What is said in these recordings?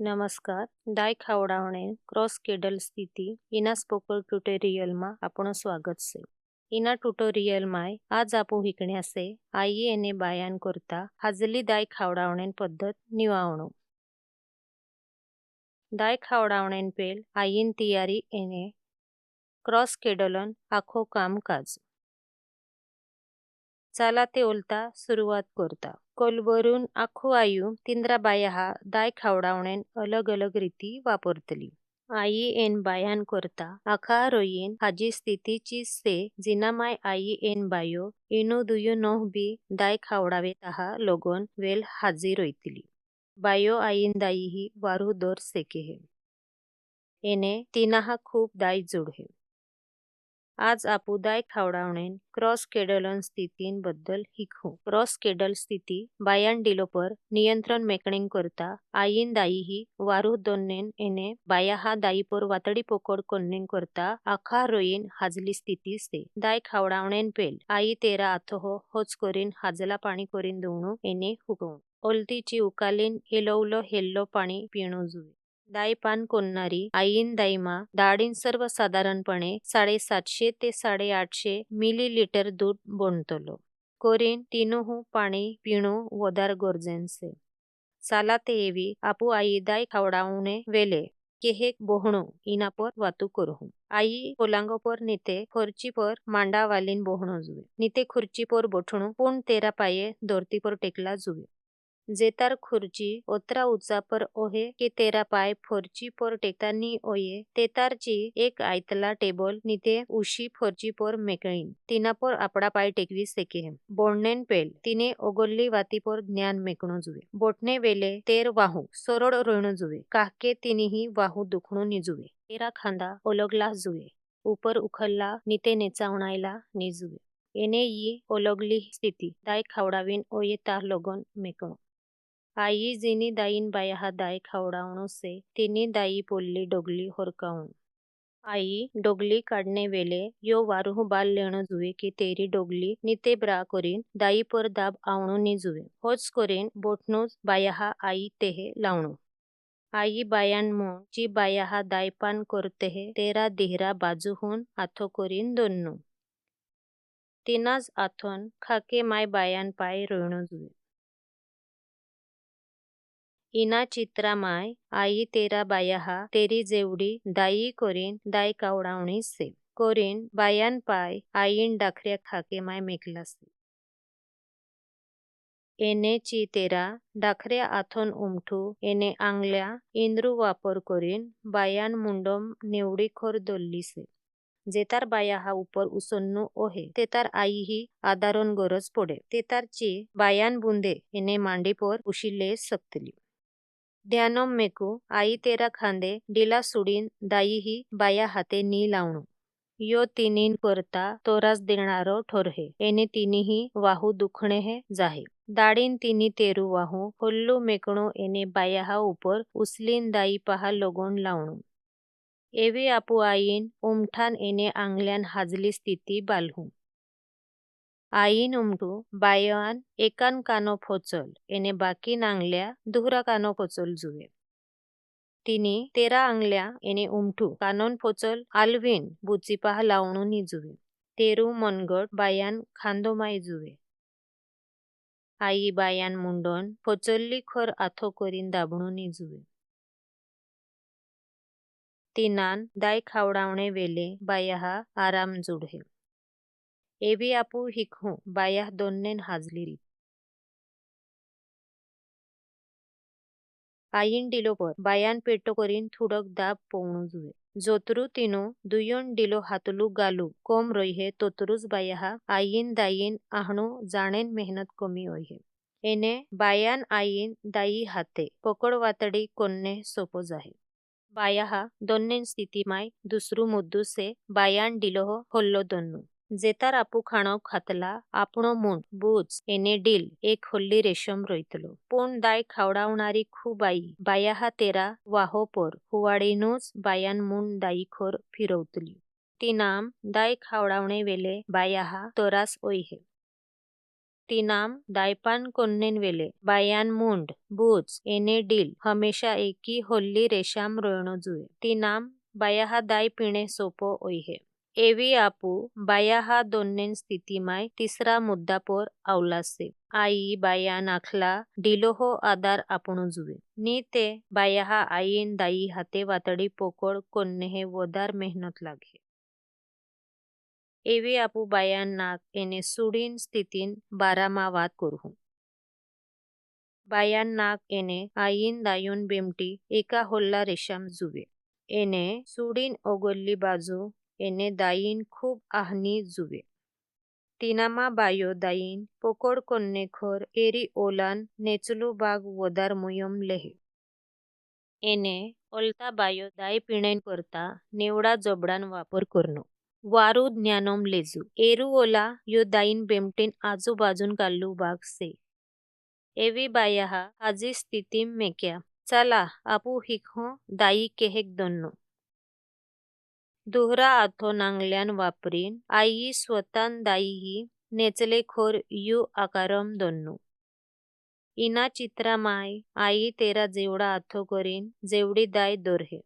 नमस्कार. દાય ખાવડાવણે ક્રોસ કેડલ સ્થિતિ એના સ્પોકન ટ્યુટોરિયલમાં આપણું સ્વાગત છે. એના ટ્યુટોરિયલમાં आज आपण शिकण्याचे आई એને બયાન કરતા હાજલી દાય ખાવડાવણે પद्धत નિવાવણો. દાય ખાવડાવણે પેલ આईन તૈયારી એને क्रॉस केडलन आखो कामकाज. चला ते ओलता सुरुवात करता. कोलवरून आखो आयु तिंद्रा बाया हा दाय खावडावणेन अलग अलग रीती वापरतली. आई एन बायान करता आखा रोयीन हाजी स्थितीची से जिनामाय आई एन बायो इनु दुयु नोह बी दाय खावडावे ताहा लोगोन वेल हाजी रोयतली. बायो आईन दाई ही वारू दोर सेके है. एने तिनाहा खूप दाय जुड है. आज आपू दाय खावडावणेन क्रॉस केडलन स्थितीन बद्दल हिखू. क्रॉस केडल स्थिती बायान डिलोपर नियंत्रण मेकणिंग करता आईन दाई ही वारू दोन्नेन एने बाया हा दाई पर वातडी पोकोड कोन्निंग करता आखा रोईन हाजली स्थिती से. दाय खावडावणेन पेल आई तेरा आथोहो होच करीन हाजला पाणी करीन दोवणू एने हुकवू. ओलतीची उकालीन हेलवलो हेल्लो पाणी पिणू जुवे. दाय पान कोणणारी आईन दाईमा दाडीन सर्वसाधारणपणे 750 ते 850 मिलीलीटर दूध बोणतलो. कोरीन तिनुहू पाणी पिणू वदार गरजेंसे. साला ते एवी आपू आई दाय खावडावणे वेले केहेक बोहणू इना पर वातू करहू. आई पोलांगो पर निते खुर्ची पर मांडा वालीन बोहणू जुवे. निते खुर्ची पर बोठणू पूर्ण तेरा पाये धरती पर टेकला जुवे. जेतार खुर्ची ओतरा ऊंचा पर ओहे के तेरा पाय फर्ची पर टेकतानी ओये तेतारची एक आयतला टेबल निते उशी फर्ची पर मेकळीन तिना पर आपड़ा पाय टेकवी सेके है. बोडनेन पेल तिने ओगोल्ली वाती पर ज्ञान मेकणू जुवे. बोटने वेले तेर वाहू सरळ रोयणू जुवे. काहके तिनी ही वाहू दुखणू निजुवे. तेरा खांदा ओलगला जुवे. ऊपर उखल्ला निते नेचावणायला निजुवे. एने यी ओलगली स्थिती दाय खावडावीन ओये तार लोगन मेकणू. आई जिनी दाईन बाया हा दाय खावडावणू से तिनी दाई पोल्ली डोगली होरकावणू. आई डोगली काढने वेले यो वारूह बाल लेणो जुवे की तेरी डोगली निते ब्रा करीन दाई पर दाब आवणू नी जुवे. होच करीन बोटनूच बाया हा आई तेहे लावणू. आई बायान मुं जी बाया हा दायपान करतेहे तेरा दिहरा बाजूहून आथो करीन दोन्नू. तिनाज आथोन खाके माय बायान पाय रोयणो जुवे. इना चित्रा माय आई तेरा बाया हा तेरी जेवडी दाई कोरीन दाय कावडावणी से. कोरीन बायान पाय आईन डाखऱ्या खाके माय मेकला से. एने ची तेरा डाखऱ्या आथोन उमठू एने आंगल्या इंद्रू वापर करीन बायान मुंडोम नेवडी खोर दोल्ली से. जेतार बाया हा ऊपर उसन्नू ओहे तेतार आई ही आदारोन गरज पडे. तेतार ची बायान बुंदे एने मांडी पर उशिले सकतली. ध्यानोम मेकू आई तेरा खांदे डिला सुडीन दाई ही बाया हाते नी लावणू. यो तिनीन करता तोरास देणारो ठोरहे. एने तिनी ही वाहू दुखणे है जाहे. दाडीन तिनी तेरू वाहू होल्लू मेकणू एने बाया हा ऊपर उचलीन दाई पहा लोगोन लावणू. एवी आपू आईन उमठान एने आंगल्यान हाजली स्थिती बालहू. आईन उमटू बायान एकान कानो फोचल एने बाकी नांगल्या दुहरा कानो फोचल जुवे. तिनी तेरा आंगल्या एने उमठू कानोन फोचल आलवीन बुचिपाह लावणू नी जुवे. तेरू मनगट बायान खांदो माय जुवे. आई बायान मुंडोन फोचल्ली खोर आथो करीन दाबणू नी जुवे. तिनान दाय खावडावणे वेले बाया हा आराम जुडहे. एवी आपू हिखू बाया दोन्नेन हाजली रीत. आईन डिलो पर बायान पेटो करीन थुडक दाब पोवणू जुवे. जोतरू तिनू दुयोन डिलो हातलू गालू कोम रोयहे तोतरूच बाया हा आईन दाईन आहणू जाणेन मेहनत कमी ओयहे. एने बायान आईन दाई हाते पकड वातडी कोन्ने सोपो जाहे. बाया हा दोन्नेन स्थिती माय दुसरू मुद्दू से बायान डिलोह होल्लो दोन्नू. जेतार आपू खाणो खातला आपणो मुंड बूच एने डील एक होल्ली रेशम रोयतलो. पूर्ण दाय खावडावणारी खूप आई बाया हा तेरा वाहो पर हुवाडीनूच बायान मुंड दाई खोर फिरवतली. ती नाम दाय खावडावणे वेले बाया हा तोरास ओयहे. तीनाम दायपान कोन्नेन वेले बायान मुंड बूज एने डील हमेशा एकी होल्ली रेशाम रोयणो जुए तीनाम बायाहा दाय पिणे सोपो ओइहे एवी आपू बायाहा दोन्नेन स्थितीमाय तिसरा मुद्दा पोर आवलासे आई बाया नाखला डिलोहो आधार आपणू जुवे नी ते बायाहा आईन दाई हाते वातडी पोकोळ कोन्नेहे वदार मेहनत लागे एवी आपू बायान नाक एने सुडीन स्थितीन बारामा वाद करहू बायान नाक एने आईन दायून बेमटी एका होल्ला रेशाम जुवे एने सुडीन ओगोल्ली बाजू एने दाईन खूप आहनी जुवे तीनामा बायो दाईन पोकोड कोन्ने खोर एरी ओलान नेचलू बाग वदार मुयम लेहे एने ओलता बायो दाय पिणेन करता नेवडा जबडान वापर करनो वारू ज्ञानोम लेजू एरू ओला यो दाईन बेमटीन आजूबाजून काल्लू बाग से एवी बायाहा आजी स्थितीम मेक्या चला आपू हिखो दाई केहेक दोन्नो दुहरा आथो नांगल्यान वापरीन आई स्वतान दाईही नेचले खोर यू आकारम दोन्नो इना चित्रामाय आई तेरा जेवडा आथो करीन जेवडी दाय दोरहे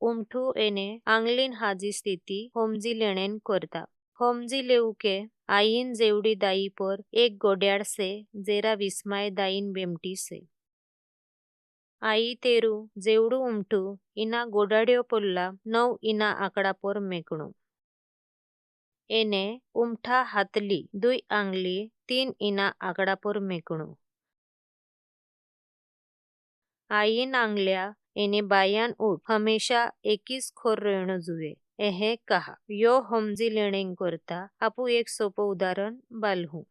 उमठू एने आंगलीन हाजी स्थिती होमजी लेणेन करता होमजी लेऊके आईन जेवडी दाई पर एक गोड्याड से जेरा विस्माय दाईन बेमटी से आई तेरू जेवडू उमठू इना गोडाड्यो पोल्ला नव इना आकडा पोर मेकणू एने उमठा हातली दुई आंगली तीन इना आकडा पोर मेकणू आईन आंगल्या एने बायान उठ हमेशा एकीच खोर रोयणो जुवे एहे कहा यो होमजी लेणें करता आपू एक सोपो उदाहरण बालहू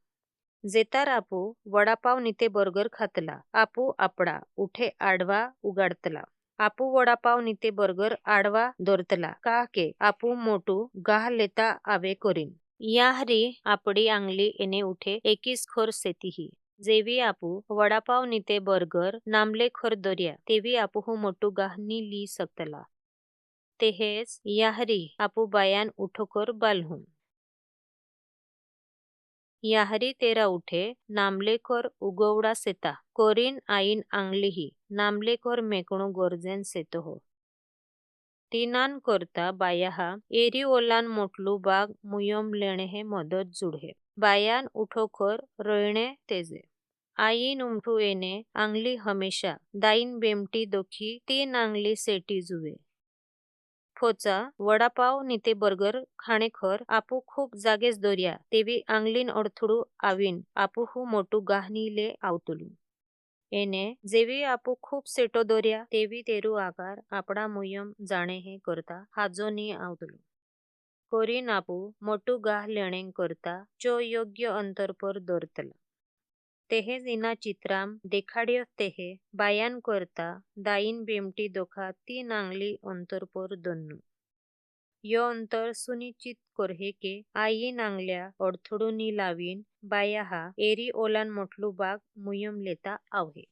जेतार आपू वडापाव निते बर्गर खातला आपू आपडा उठे आडवा उगाडतला आपू वडापाव निते बर्गर आडवा दोरतला का के आपू मोटू गाह लेता आवे करीन याहरी आपडी आंगली एने उठे एकीच खोर सेतीही जेवी आपू वडापाव निते बर्गर नामले खोर दोर्या तेवी आपू मोटू गाह नी ली सकतला तेहेच याहरी आपू बायान उठोकर बालहू याहरी तेरा उठे नामलेकोर उगवडा सेता कोरीन आईन आंगलीही नामलेकोर मेकणू गोरजेन सेतो हो तीनान करता बायाहा एरी ओलान मोटलू बाग मुयम लेणे हे मदत जुडहे बायान उठोकर रोयणे तेजे आईन उमठू एने आंगली हमेशा दाईन बेमटी दोखी तीन आंगली सेटी जुवे फोचा वडापाव निते बर्गर खाणेखोर आपू खूप जागेच दोर्या तेवी आंगलीन अडथळू आवीन आपू मोटू गाहनीले आवतलू एने जेवी आपू खूप सेटो दोर्या तेवी तेरू आकार आपडा मुयम जाणे हे करता हाजो नी आवतलू कोरीन आपू मोटू गाह लेणें करता चो योग्य अंतर पर दोरतला तेहे इना चित्राम देखाड्यो तेहे बायान करता दाईन बेमटी दोखा तीन आंगली अंतर पर दोन्नो यो अंतर सुनिश्चित करहे के आईन आंगल्या अडथळू नी लावीन बायाहा एरी ओलान मोटलू बाग मुयम लेता आवहे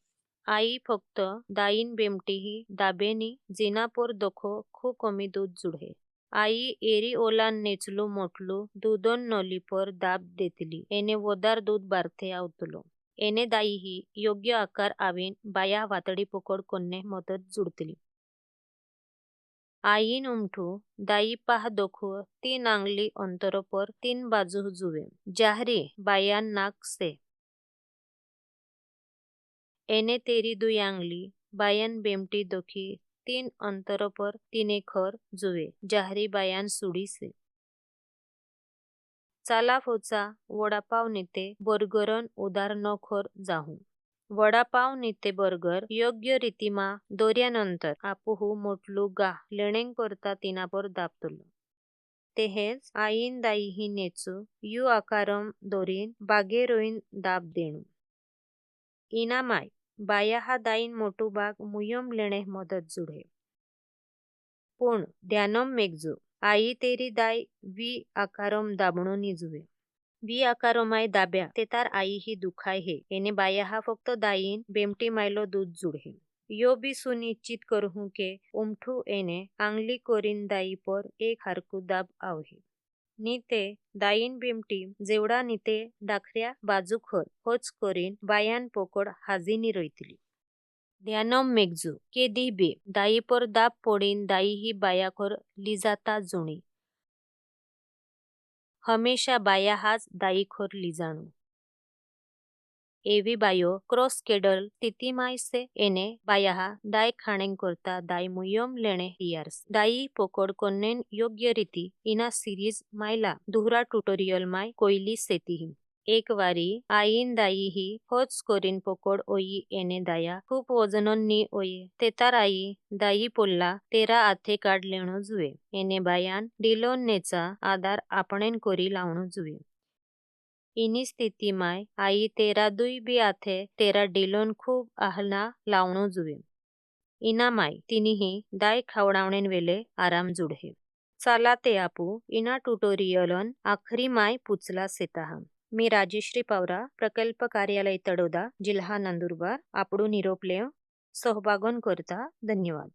आई फक्त दाईन बेमटीही दाबेनी जिनापोर दोखो खूप कमी दूध जुडहे आई एरी ओलान नेचलू मोटलू दूधोन नोली पर दाब देतली एने वदार दूध बारथे आवतलो एने दाईही योग्य आकार आवीन बाया वातडी पोकड कोन्ने मदत जुडतली आईन उमठू दाई पाह दोखो तीन आंगली अंतरो पर तीन बाजू जुवे जाहरी बायान नाक से एने तेरी दुई आंगली बायान बेमटी दोखी तीन अंतरो पर तीने खर जुवे जाहरी बायान सुडी से चाला फोचा वडापाव निते बर्गरन उदाहरणो खोर जाहू वडापाव निते बर्गर योग्य रीतीमा दोर्यानंतर आपू मोटलू गाह लेणें करता तिनापर दाबतलो तेहेच आईन दाईही नेचू यू आकारम दोरीन बागे रोईन दाब देणू इना माय बायाहा दाईन मोटू बाग मुयम लेणे मदत जुडे पण ध्यानम मेघजू आई तेरी दाय वी आकारम दाबणो नी जुवे वी आकारोमाय दाब्या तेतार आई ही दुखाय हे एने बायाहा फक्त दाईन बेमटी मायलो दूध जुडहे यो भी सुनिश्चित करहूं के उमठू एने आंगली कोरीन दाई पर एक हारकू दाब आवहे नीते दाईन बिमटी जेवढा नीते डाखऱ्या बाजूखर होच करीन बायान पोकड हाजीनी रोयतली. ध्यानम मेघजू के दिहबे दाई पर दाब पोडीन दाई ही बायाखोर लिजाता जुणी. हमेशा बाया हाच दाईखोर लिजाणू. एवी बायो क्रॉस केडल स्थितीमाय से एने बायाहा दाय खाणें करता दाय मुयम लेणे हियार्स. दाई पोकड कोन्नेन योग्य रीती इना सीरीज मायला दुहरा ट्युटोरियल माय कोयली सेतीही. एक वारी आईन दाई ही होच करीन पोकड ओई एने दाया खूप वजनन नी ओये. तेतार आई दाई पोल्ला तेरा आथे काढ लेणो जुवे. एने बायान डिलोन नेचा आधार आपणेन कोरी लावणो जुवे. इनी स्थिती माय आई तेरा दुई बी आथे तेरा डिलोन खूप आहना लावणो जुवे. इना माय तिनीही दाय खावडावणेन वेले आराम जुडहे. चाला ते आपू इना ट्युटोरियलन आखरी माय पुचला सेताहा. मी राजेश्री पवरा प्रकल्प कार्यालय तडोदा जिल्हा नंदुरबार आपडू निरोप लेव सहभागन करता धन्यवाद.